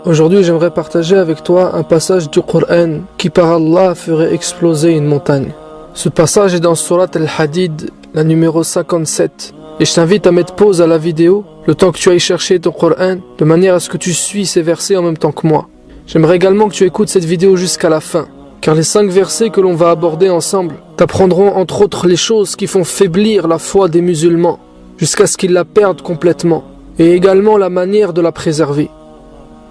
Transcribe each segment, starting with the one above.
Aujourd'hui, j'aimerais partager avec toi un passage du Coran qui par Allah ferait exploser une montagne. Ce passage est dans Surat Al-Hadid, la numéro 57. Et je t'invite à mettre pause à la vidéo, le temps que tu ailles chercher ton Coran, de manière à ce que tu suis ces versets en même temps que moi. J'aimerais également que tu écoutes cette vidéo jusqu'à la fin, car les 5 versets que l'on va aborder ensemble t'apprendront entre autres les choses qui font faiblir la foi des musulmans, jusqu'à ce qu'ils la perdent complètement, et également la manière de la préserver.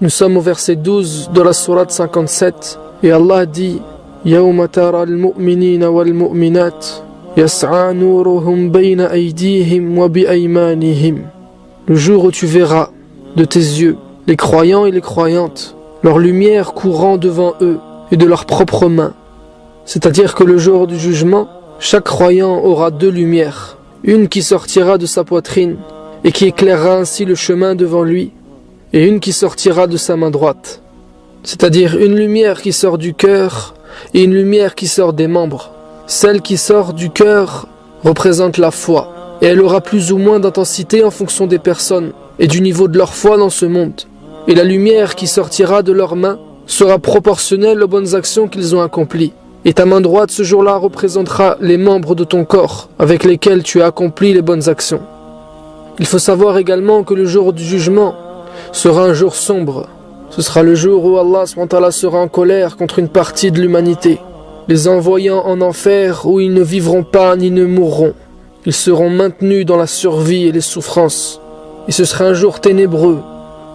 Nous sommes au verset 12 de la sourate 57 et Allah dit يَوْمَ تَرَى الْمُؤْمِنِينَ وَالْمُؤْمِنَاتِ يَسْعَى نُورُهُمْ بَيْنَ أَيْدِيهِمْ وَبِأَيْمَانِهِمْ. Le jour où tu verras de tes yeux les croyants et les croyantes, leur lumière courant devant eux et de leurs propres mains. C'est-à-dire que le jour du jugement, chaque croyant aura 2 lumières, une qui sortira de sa poitrine et qui éclairera ainsi le chemin devant lui, et une qui sortira de sa main droite. C'est-à-dire une lumière qui sort du cœur et une lumière qui sort des membres. Celle qui sort du cœur représente la foi, et elle aura plus ou moins d'intensité en fonction des personnes et du niveau de leur foi dans ce monde. Et la lumière qui sortira de leurs mains sera proportionnelle aux bonnes actions qu'ils ont accomplies. Et ta main droite ce jour-là représentera les membres de ton corps avec lesquels tu as accompli les bonnes actions. Il faut savoir également que le jour du jugement sera un jour sombre. Ce sera le jour où Allah SWT sera en colère contre une partie de l'humanité, les envoyant en enfer où ils ne vivront pas ni ne mourront. Ils seront maintenus dans la survie et les souffrances. Et ce sera un jour ténébreux,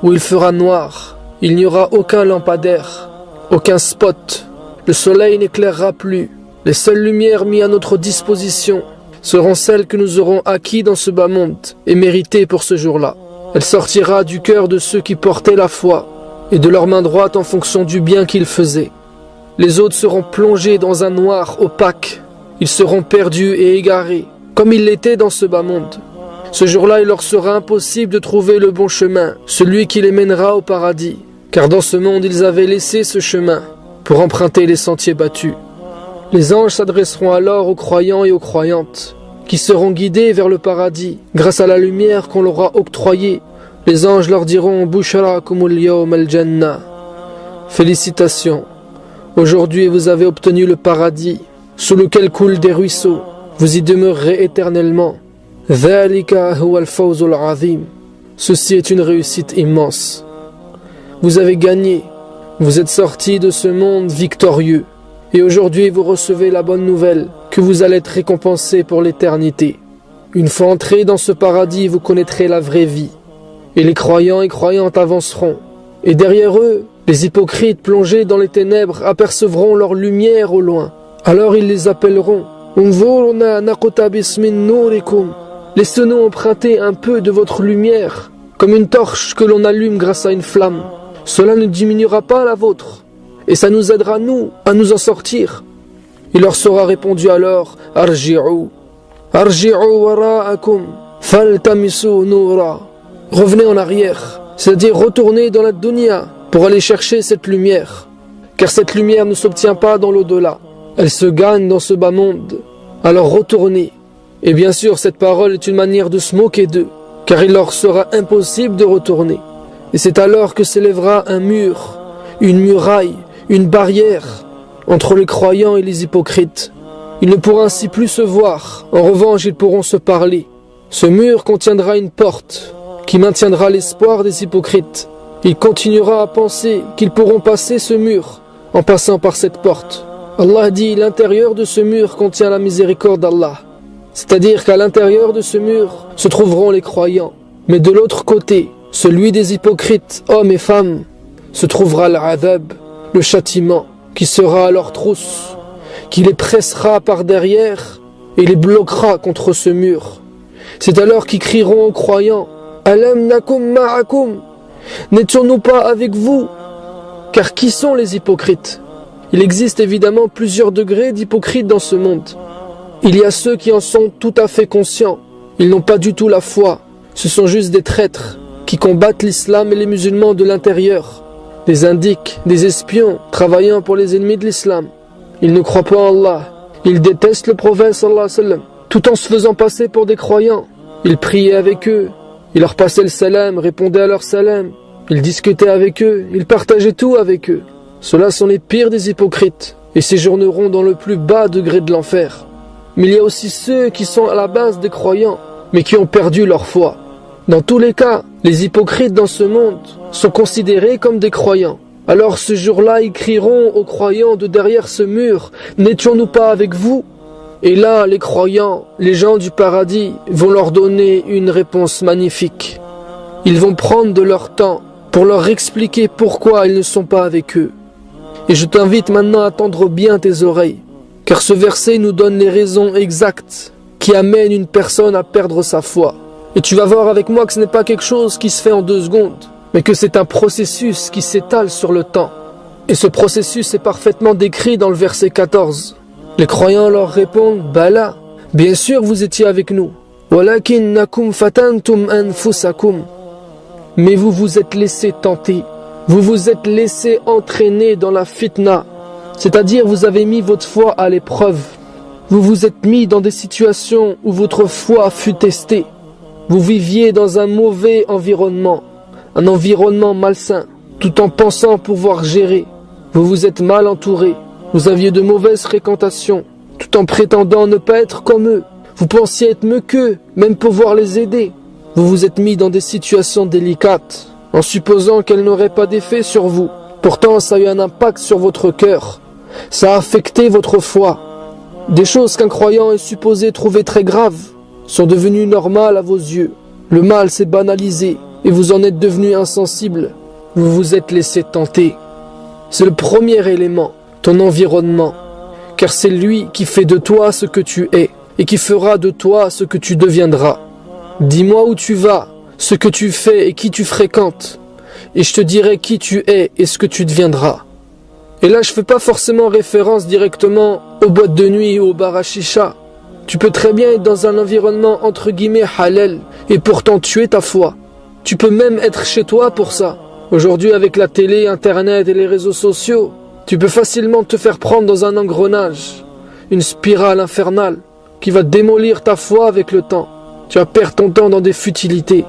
où il fera noir. Il n'y aura aucun lampadaire, aucun spot. Le soleil n'éclairera plus. Les seules lumières mises à notre disposition seront celles que nous aurons acquises dans ce bas monde et méritées pour ce jour-là. Elle sortira du cœur de ceux qui portaient la foi et de leur main droite en fonction du bien qu'ils faisaient. Les autres seront plongés dans un noir opaque. Ils seront perdus et égarés, comme ils l'étaient dans ce bas monde. Ce jour-là, il leur sera impossible de trouver le bon chemin, celui qui les mènera au paradis. Car dans ce monde, ils avaient laissé ce chemin pour emprunter les sentiers battus. Les anges s'adresseront alors aux croyants et aux croyantes, qui seront guidés vers le paradis grâce à la lumière qu'on leur a octroyée. Les anges leur diront « Bushrakumul yawm al-jannah » Félicitations, aujourd'hui vous avez obtenu le paradis, sous lequel coulent des ruisseaux, vous y demeurerez éternellement. Dhalika huwa al-fawzul azim. Ceci est une réussite immense. Vous avez gagné, vous êtes sortis de ce monde victorieux, et aujourd'hui vous recevez la bonne nouvelle que vous allez être récompensés pour l'éternité. Une fois entrés dans ce paradis, vous connaîtrez la vraie vie. Et les croyants et croyantes avanceront. Et derrière eux, les hypocrites plongés dans les ténèbres apercevront leur lumière au loin. Alors ils les appelleront « Unzurna naqtabis min nourikum » Laissez-nous emprunter un peu de votre lumière, comme une torche que l'on allume grâce à une flamme. Cela ne diminuera pas la vôtre, et ça nous aidera nous à nous en sortir. Il leur sera répondu alors « Arji'u, arji'u wara'akum, faltamisu noura » Revenez en arrière, c'est-à-dire retournez dans la dunya pour aller chercher cette lumière. Car cette lumière ne s'obtient pas dans l'au-delà, elle se gagne dans ce bas monde. Alors retournez. Et bien sûr, cette parole est une manière de se moquer d'eux, car il leur sera impossible de retourner. Et c'est alors que s'élèvera un mur, une muraille, une barrière entre les croyants et les hypocrites. Ils ne pourront ainsi plus se voir, en revanche ils pourront se parler. Ce mur contiendra une porte qui maintiendra l'espoir des hypocrites. Il continuera à penser qu'ils pourront passer ce mur en passant par cette porte. Allah dit, l'intérieur de ce mur contient la miséricorde d'Allah. C'est-à-dire qu'à l'intérieur de ce mur se trouveront les croyants. Mais de l'autre côté, celui des hypocrites, hommes et femmes, se trouvera l'adhab, le châtiment, qui sera à leur trousse, qui les pressera par derrière et les bloquera contre ce mur. C'est alors qu'ils crieront aux croyants, Alam nakum ma'akum, n'étions-nous pas avec vous? Car qui sont les hypocrites? Il existe évidemment plusieurs degrés d'hypocrites dans ce monde. Il y a ceux qui en sont tout à fait conscients. Ils n'ont pas du tout la foi. Ce sont juste des traîtres qui combattent l'islam et les musulmans de l'intérieur. Des indiques, des espions travaillant pour les ennemis de l'islam. Ils ne croient pas en Allah. Ils détestent le prophète sallallahu alayhi wa sallam, tout en se faisant passer pour des croyants. Ils priaient avec eux. Ils leur passaient le salam, répondaient à leur salam. il discutait avec eux, il partageait tout avec eux. Ceux-là sont les pires des hypocrites et séjourneront dans le plus bas degré de l'enfer. Mais il y a aussi ceux qui sont à la base des croyants, mais qui ont perdu leur foi. Dans tous les cas, les hypocrites dans ce monde sont considérés comme des croyants. Alors ce jour-là, ils crieront aux croyants de derrière ce mur, « N'étions-nous pas avec vous ?» Et là, les croyants, les gens du paradis, vont leur donner une réponse magnifique. Ils vont prendre de leur temps pour leur expliquer pourquoi ils ne sont pas avec eux. Et je t'invite maintenant à tendre bien tes oreilles, car ce verset nous donne les raisons exactes qui amènent une personne à perdre sa foi. Et tu vas voir avec moi que ce n'est pas quelque chose qui se fait en 2 secondes, mais que c'est un processus qui s'étale sur le temps. Et ce processus est parfaitement décrit dans le verset 14. Les croyants leur répondent « Bala, bien sûr vous étiez avec nous. Walakinnakum fatantum anfusakum. » Mais vous vous êtes laissé tenter. Vous vous êtes laissé entraîner dans la fitna. C'est-à-dire vous avez mis votre foi à l'épreuve. Vous vous êtes mis dans des situations où votre foi fut testée. Vous viviez dans un mauvais environnement, un environnement malsain, tout en pensant pouvoir gérer. Vous vous êtes mal entouré. Vous aviez de mauvaises fréquentations, tout en prétendant ne pas être comme eux. Vous pensiez être mieux qu'eux, même pouvoir les aider. Vous vous êtes mis dans des situations délicates, en supposant qu'elles n'auraient pas d'effet sur vous. Pourtant, ça a eu un impact sur votre cœur. Ça a affecté votre foi. Des choses qu'un croyant est supposé trouver très graves sont devenues normales à vos yeux. Le mal s'est banalisé et vous en êtes devenu insensible. Vous vous êtes laissé tenter. C'est le premier élément. Ton environnement, car c'est lui qui fait de toi ce que tu es et qui fera de toi ce que tu deviendras. Dis-moi où tu vas, ce que tu fais et qui tu fréquentes, et je te dirai qui tu es et ce que tu deviendras. Et là, je ne fais pas forcément référence directement aux boîtes de nuit ou aux bars à chicha. Tu peux très bien être dans un environnement entre guillemets halal et pourtant tuer ta foi. Tu peux même être chez toi pour ça. Aujourd'hui, avec la télé, internet et les réseaux sociaux, tu peux facilement te faire prendre dans un engrenage, une spirale infernale qui va démolir ta foi avec le temps. Tu vas perdre ton temps dans des futilités.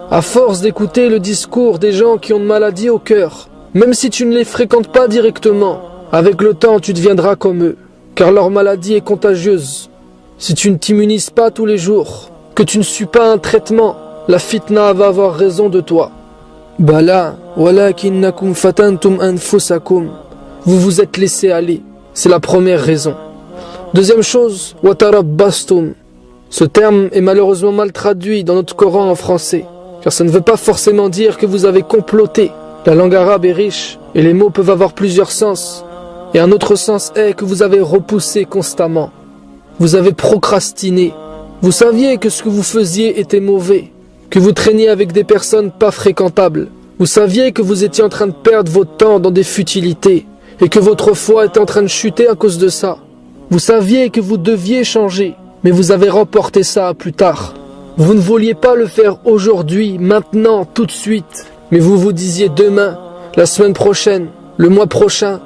À force d'écouter le discours des gens qui ont une maladie au cœur, même si tu ne les fréquentes pas directement, avec le temps tu deviendras comme eux, car leur maladie est contagieuse. Si tu ne t'immunises pas tous les jours, que tu ne suis pas un traitement, la fitna va avoir raison de toi. Bala, walakinnakum fatantum anfusakum. Vous vous êtes laissé aller. C'est la première raison. Deuxième chose, watarabbastum. Ce terme est malheureusement mal traduit dans notre Coran en français, car ça ne veut pas forcément dire que vous avez comploté. La langue arabe est riche et les mots peuvent avoir plusieurs sens. Et un autre sens est que vous avez repoussé constamment. Vous avez procrastiné. Vous saviez que ce que vous faisiez était mauvais, que vous traîniez avec des personnes pas fréquentables. Vous saviez que vous étiez en train de perdre votre temps dans des futilités et que votre foi était en train de chuter à cause de ça. Vous saviez que vous deviez changer, mais vous avez reporté ça à plus tard. Vous ne vouliez pas le faire aujourd'hui, maintenant, tout de suite, mais vous vous disiez demain, la semaine prochaine, le mois prochain,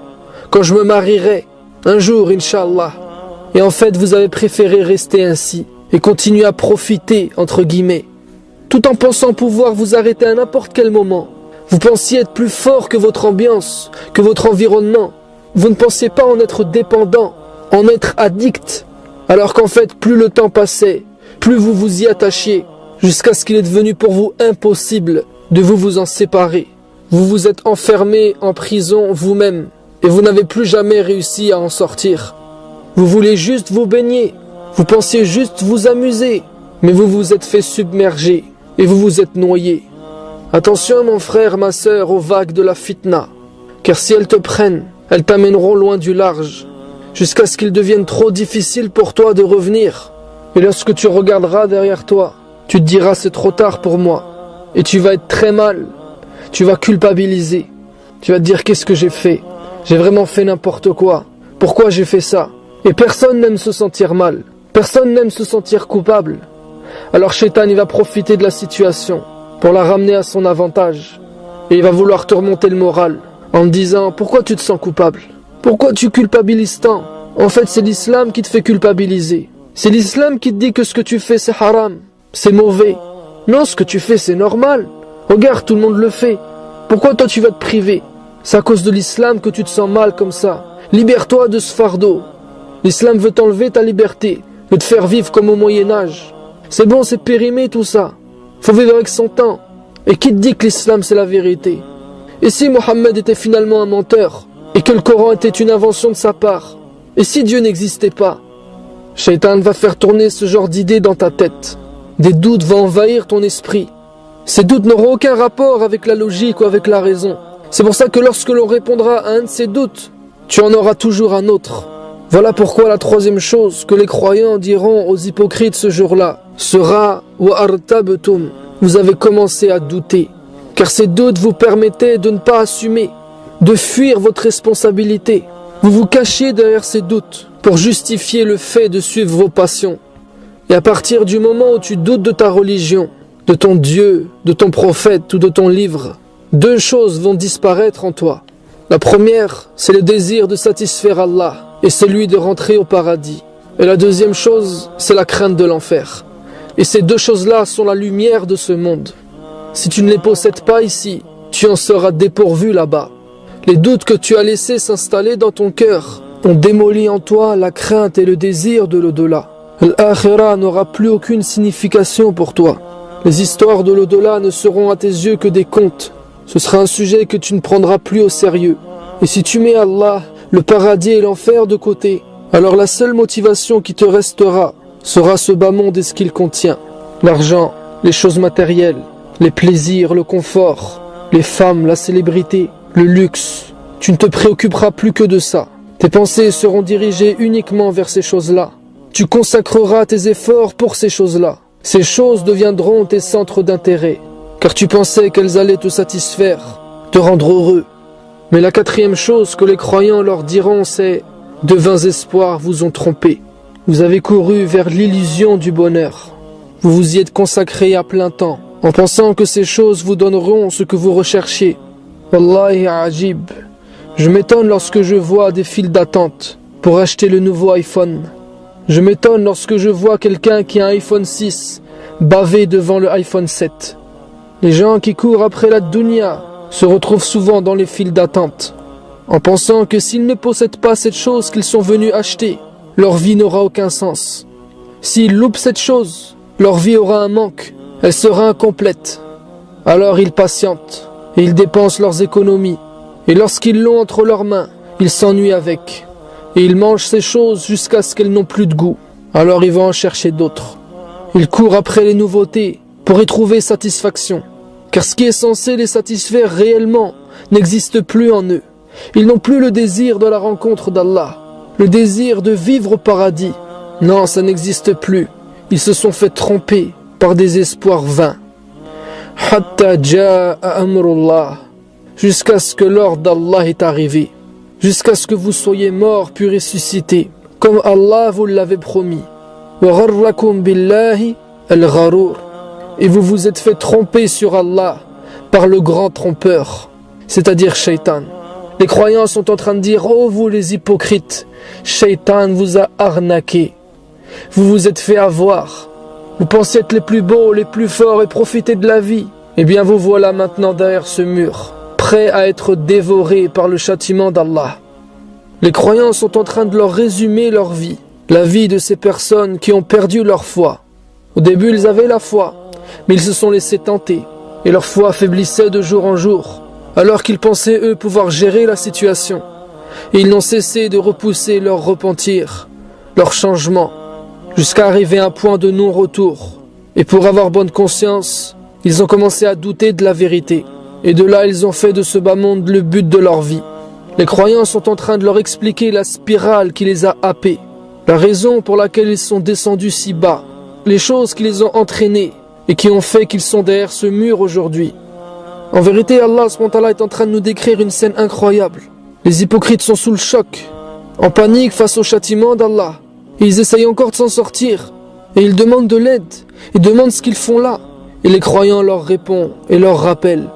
quand je me marierai, un jour, Inch'Allah. Et en fait, vous avez préféré rester ainsi et continuer à profiter, entre guillemets, tout en pensant pouvoir vous arrêter à n'importe quel moment. Vous pensiez être plus fort que votre ambiance, que votre environnement. Vous ne pensiez pas en être dépendant, en être addict. Alors qu'en fait, plus le temps passait, plus vous vous y attachiez, jusqu'à ce qu'il est devenu pour vous impossible de vous en séparer. Vous vous êtes enfermé en prison vous-même, et vous n'avez plus jamais réussi à en sortir. Vous voulez juste vous baigner, vous pensiez juste vous amuser, mais vous vous êtes fait submerger, et vous vous êtes noyé. Attention mon frère, ma sœur, aux vagues de la fitna, car si elles te prennent, elles t'amèneront loin du large, jusqu'à ce qu'il devienne trop difficile pour toi de revenir. Et lorsque tu regarderas derrière toi, tu te diras c'est trop tard pour moi, et tu vas être très mal, tu vas culpabiliser, tu vas te dire qu'est-ce que j'ai fait, j'ai vraiment fait n'importe quoi, pourquoi j'ai fait ça. Et personne n'aime se sentir mal, personne n'aime se sentir coupable. Alors Shaitan il va profiter de la situation pour la ramener à son avantage. Et il va vouloir te remonter le moral en te disant pourquoi tu te sens coupable, pourquoi tu culpabilises tant. En fait c'est l'islam qui te fait culpabiliser. C'est l'islam qui te dit que ce que tu fais c'est haram, c'est mauvais. Non, ce que tu fais c'est normal. Regarde, tout le monde le fait. Pourquoi toi tu vas te priver? C'est à cause de l'islam que tu te sens mal comme ça. Libère-toi de ce fardeau. L'islam veut t'enlever ta liberté, veut te faire vivre comme au Moyen-Âge. C'est bon, c'est périmé tout ça. Faut vivre avec son temps. Et qui te dit que l'islam c'est la vérité? Et si Mohammed était finalement un menteur? Et que le Coran était une invention de sa part? Et si Dieu n'existait pas? Shaitan va faire tourner ce genre d'idées dans ta tête. Des doutes vont envahir ton esprit. Ces doutes n'auront aucun rapport avec la logique ou avec la raison. C'est pour ça que lorsque l'on répondra à un de ces doutes, tu en auras toujours un autre. Voilà pourquoi la troisième chose que les croyants diront aux hypocrites ce jour-là sera « Wa artabtum » vous avez commencé à douter. Car ces doutes vous permettaient de ne pas assumer, de fuir votre responsabilité. Vous vous cachiez derrière ces doutes pour justifier le fait de suivre vos passions. Et à partir du moment où tu doutes de ta religion, de ton Dieu, de ton prophète ou de ton livre, deux choses vont disparaître en toi. La première, c'est le désir de satisfaire Allah et celui de rentrer au paradis. Et la deuxième chose, c'est la crainte de l'enfer. Et ces deux choses-là sont la lumière de ce monde. Si tu ne les possèdes pas ici, tu en seras dépourvu là-bas. Les doutes que tu as laissés s'installer dans ton cœur ont démoli en toi la crainte et le désir de l'au-delà. L'akhira n'aura plus aucune signification pour toi. Les histoires de l'au-delà ne seront à tes yeux que des contes. Ce sera un sujet que tu ne prendras plus au sérieux. Et si tu mets Allah, le paradis et l'enfer de côté, alors la seule motivation qui te restera sera ce bas monde et ce qu'il contient. L'argent, les choses matérielles, les plaisirs, le confort, les femmes, la célébrité, le luxe. Tu ne te préoccuperas plus que de ça. Tes pensées seront dirigées uniquement vers ces choses-là. Tu consacreras tes efforts pour ces choses-là. Ces choses deviendront tes centres d'intérêt, car tu pensais qu'elles allaient te satisfaire, te rendre heureux. Mais la quatrième chose que les croyants leur diront, c'est « De vains espoirs vous ont trompé. Vous avez couru vers l'illusion du bonheur. Vous vous y êtes consacré à plein temps, en pensant que ces choses vous donneront ce que vous recherchiez. Wallahi ajib. Je m'étonne lorsque je vois des files d'attente pour acheter le nouveau iPhone. Je m'étonne lorsque je vois quelqu'un qui a un iPhone 6 baver devant le iPhone 7. Les gens qui courent après la dunya se retrouvent souvent dans les files d'attente, en pensant que s'ils ne possèdent pas cette chose qu'ils sont venus acheter, leur vie n'aura aucun sens. S'ils loupent cette chose, leur vie aura un manque, elle sera incomplète. Alors ils patientent, et ils dépensent leurs économies, et lorsqu'ils l'ont entre leurs mains, ils s'ennuient avec, et ils mangent ces choses jusqu'à ce qu'elles n'ont plus de goût. Alors ils vont en chercher d'autres. Ils courent après les nouveautés pour y trouver satisfaction, car ce qui est censé les satisfaire réellement n'existe plus en eux. Ils n'ont plus le désir de la rencontre d'Allah, le désir de vivre au paradis. Non, ça n'existe plus. Ils se sont fait tromper par des espoirs vains. Hatta ja'a amrullah, jusqu'à ce que l'ordre d'Allah est arrivé, jusqu'à ce que vous soyez morts puis ressuscités, comme Allah vous l'avait promis. Wa gharrakum billahi al-gharour. Et vous vous êtes fait tromper sur Allah par le grand trompeur, c'est-à-dire Shaitan. Les croyants sont en train de dire « Oh vous les hypocrites, Shaitan vous a arnaqué. Vous vous êtes fait avoir. Vous pensiez être les plus beaux, les plus forts et profiter de la vie. Eh bien vous voilà maintenant derrière ce mur, prêts à être dévorés par le châtiment d'Allah. » Les croyants sont en train de leur résumer leur vie, la vie de ces personnes qui ont perdu leur foi. Au début ils avaient la foi, mais ils se sont laissés tenter, et leur foi faiblissait de jour en jour, alors qu'ils pensaient eux pouvoir gérer la situation. Et ils n'ont cessé de repousser leur repentir, leur changement, jusqu'à arriver à un point de non-retour. Et pour avoir bonne conscience, ils ont commencé à douter de la vérité. Et de là, ils ont fait de ce bas monde le but de leur vie. Les croyants sont en train de leur expliquer la spirale qui les a happés, la raison pour laquelle ils sont descendus si bas, les choses qui les ont entraînés et qui ont fait qu'ils sont derrière ce mur aujourd'hui. En vérité, Allah SWT est en train de nous décrire une scène incroyable. Les hypocrites sont sous le choc, en panique face au châtiment d'Allah. Et ils essayent encore de s'en sortir. Et ils demandent de l'aide. Ils demandent ce qu'ils font là. Et les croyants leur répondent et leur rappellent.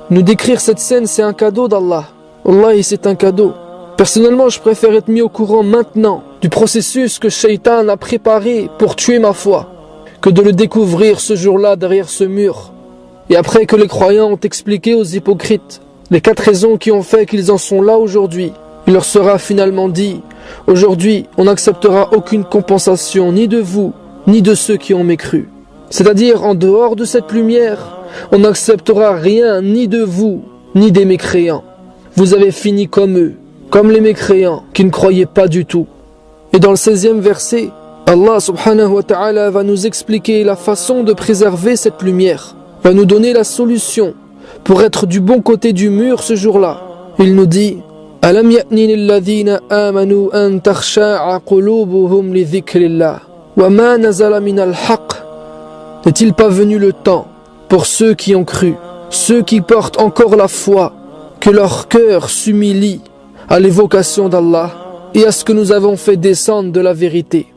Nous décrire cette scène, c'est un cadeau d'Allah. Wallahi, c'est un cadeau. Personnellement, je préfère être mis au courant maintenant du processus que Shaitan a préparé pour tuer ma foi, que de le découvrir ce jour-là derrière ce mur. Et après que les croyants ont expliqué aux hypocrites les 4 raisons qui ont fait qu'ils en sont là aujourd'hui, il leur sera finalement dit: aujourd'hui, on n'acceptera aucune compensation ni de vous, ni de ceux qui ont mécru. C'est-à-dire, en dehors de cette lumière, on n'acceptera rien ni de vous, ni des mécréants. Vous avez fini comme eux, comme les mécréants qui ne croyaient pas du tout. Et dans le 16e verset, Allah subhanahu wa ta'ala va nous expliquer la façon de préserver cette lumière, va nous donner la solution pour être du bon côté du mur ce jour-là. Il nous dit: Alam ya'ni lilladhina amanu an takhsha'a qulubuhum li dhikrillah wa ma nazala min al-haqq. N'est-il pas venu le temps pour ceux qui ont cru, ceux qui portent encore la foi, que leur cœur s'humilie à l'évocation d'Allah et à ce que nous avons fait descendre de la vérité?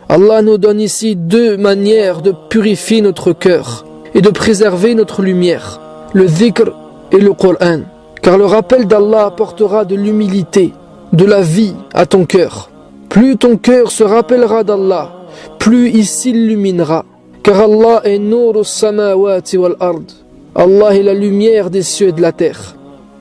Allah nous donne ici 2 manières de purifier notre cœur et de préserver notre lumière, le dhikr et le Coran. Car le rappel d'Allah apportera de l'humilité, de la vie à ton cœur. Plus ton cœur se rappellera d'Allah, plus il s'illuminera. Car Allah est Nur as-samawati wal ard. Allah est la lumière des cieux et de la terre.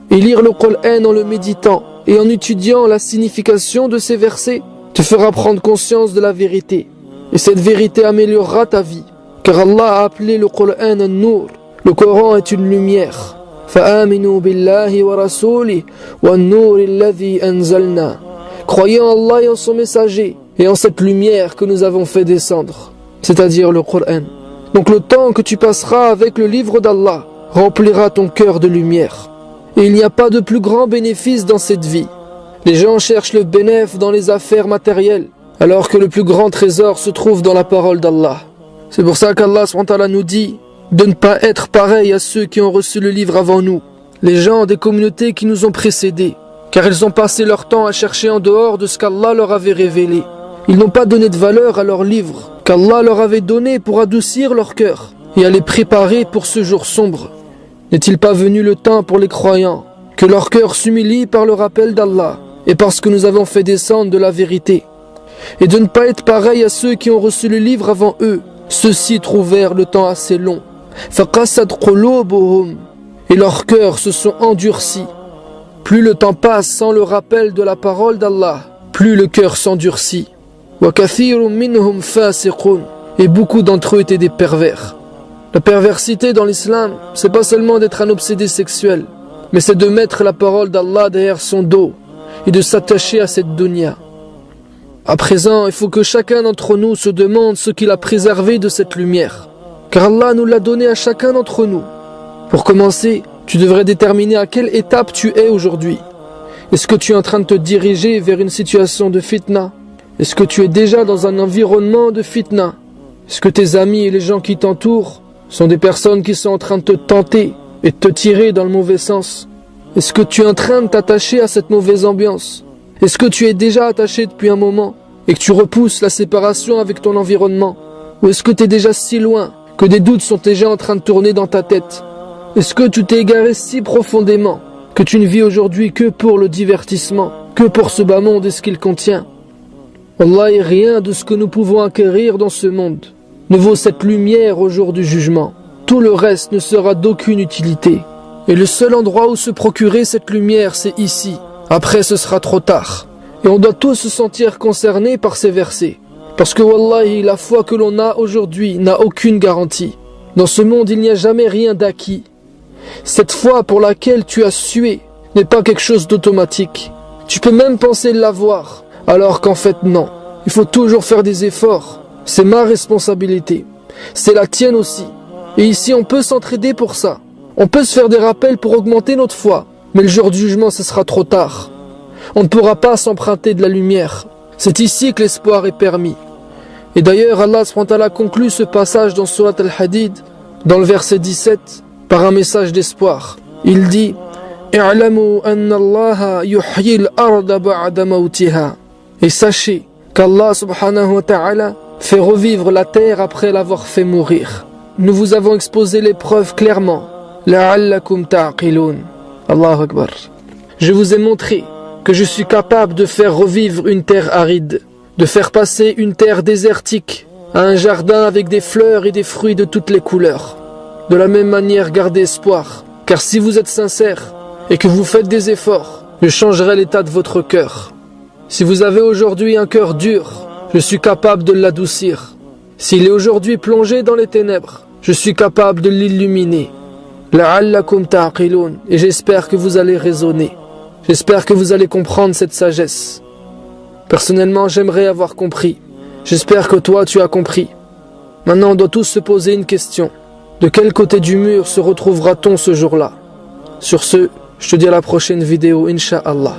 Et lire le Coran en le méditant et en étudiant la signification de ces versets te fera prendre conscience de la vérité. Et cette vérité améliorera ta vie. Car Allah a appelé le Coran un Nur. Le Coran est une lumière. فآمنوا بالله ورسوله والنور الذي أنزلنا. Croyez en Allah et en son messager et en cette lumière que nous avons fait descendre, c'est-à-dire le Coran. Donc le temps que tu passeras avec le livre d'Allah remplira ton cœur de lumière. Et il n'y a pas de plus grand bénéfice dans cette vie. Les gens cherchent le bénéfice dans les affaires matérielles, alors que le plus grand trésor se trouve dans la parole d'Allah. C'est pour ça qu'Allah SWT nous dit de ne pas être pareil à ceux qui ont reçu le livre avant nous, les gens des communautés qui nous ont précédés, car ils ont passé leur temps à chercher en dehors de ce qu'Allah leur avait révélé. Ils n'ont pas donné de valeur à leur livre qu'Allah leur avait donné pour adoucir leur cœur et à les préparer pour ce jour sombre. N'est-il pas venu le temps pour les croyants que leur cœur s'humilie par le rappel d'Allah et parce que nous avons fait descendre de la vérité, et de ne pas être pareil à ceux qui ont reçu le livre avant eux? Ceux-ci trouvèrent le temps assez long. فَقَسَتْ قُلُوبُهُمْ. Et leurs cœurs se sont endurcis. Plus le temps passe sans le rappel de la parole d'Allah, plus le cœur s'endurcit. وَكَثِيرٌ مِّنْهُمْ فَاسِقُونَ. Et beaucoup d'entre eux étaient des pervers. La perversité dans l'islam, c'est pas seulement d'être un obsédé sexuel, mais c'est de mettre la parole d'Allah derrière son dos et de s'attacher à cette dunya. À présent, il faut que chacun d'entre nous se demande ce qu'il a préservé de cette lumière. Car Allah nous l'a donné à chacun d'entre nous. Pour commencer, tu devrais déterminer à quelle étape tu es aujourd'hui. Est-ce que tu es en train de te diriger vers une situation de fitna? Est-ce que tu es déjà dans un environnement de fitna? Est-ce que tes amis et les gens qui t'entourent sont des personnes qui sont en train de te tenter et de te tirer dans le mauvais sens? Est-ce que tu es en train de t'attacher à cette mauvaise ambiance? Est-ce que tu es déjà attaché depuis un moment et que tu repousses la séparation avec ton environnement? Ou est-ce que tu es déjà si loin que des doutes sont déjà en train de tourner dans ta tête? Est-ce que tu t'es égaré si profondément que tu ne vis aujourd'hui que pour le divertissement, que pour ce bas monde et ce qu'il contient? Wallahi, rien de ce que nous pouvons acquérir dans ce monde ne vaut cette lumière au jour du jugement. Tout le reste ne sera d'aucune utilité. Et le seul endroit où se procurer cette lumière, c'est ici. Après, ce sera trop tard. Et on doit tous se sentir concernés par ces versets. Parce que wallahi, la foi que l'on a aujourd'hui n'a aucune garantie. Dans ce monde, il n'y a jamais rien d'acquis. Cette foi pour laquelle tu as sué n'est pas quelque chose d'automatique. Tu peux même penser l'avoir, alors qu'en fait non. Il faut toujours faire des efforts. C'est ma responsabilité. C'est la tienne aussi. Et ici, on peut s'entraider pour ça. On peut se faire des rappels pour augmenter notre foi. Mais le jour du jugement, ce sera trop tard. On ne pourra pas s'emprunter de la lumière. C'est ici que l'espoir est permis. Et d'ailleurs, Allah SWT conclut ce passage dans Surat Al-Hadid, dans le verset 17, par un message d'espoir. Il dit "I'lamu anna Allah yuhyi al-arda ba'da mawtiha." Et sachez qu'Allah subhanahu wa ta'ala fait revivre la terre après l'avoir fait mourir. Nous vous avons exposé les preuves clairement. La'allakum ta'qilun. Allahu Akbar. Je vous ai montré que je suis capable de faire revivre une terre aride, de faire passer une terre désertique à un jardin avec des fleurs et des fruits de toutes les couleurs. De la même manière, gardez espoir, car si vous êtes sincère et que vous faites des efforts, je changerai l'état de votre cœur. Si vous avez aujourd'hui un cœur dur, je suis capable de l'adoucir. S'il est aujourd'hui plongé dans les ténèbres, je suis capable de l'illuminer. La'allakum ta'qilun, et j'espère que vous allez raisonner. J'espère que vous allez comprendre cette sagesse. Personnellement, j'aimerais avoir compris. J'espère que toi, tu as compris. Maintenant, on doit tous se poser une question. De quel côté du mur se retrouvera-t-on ce jour-là? Sur ce, je te dis à la prochaine vidéo, Inch'Allah.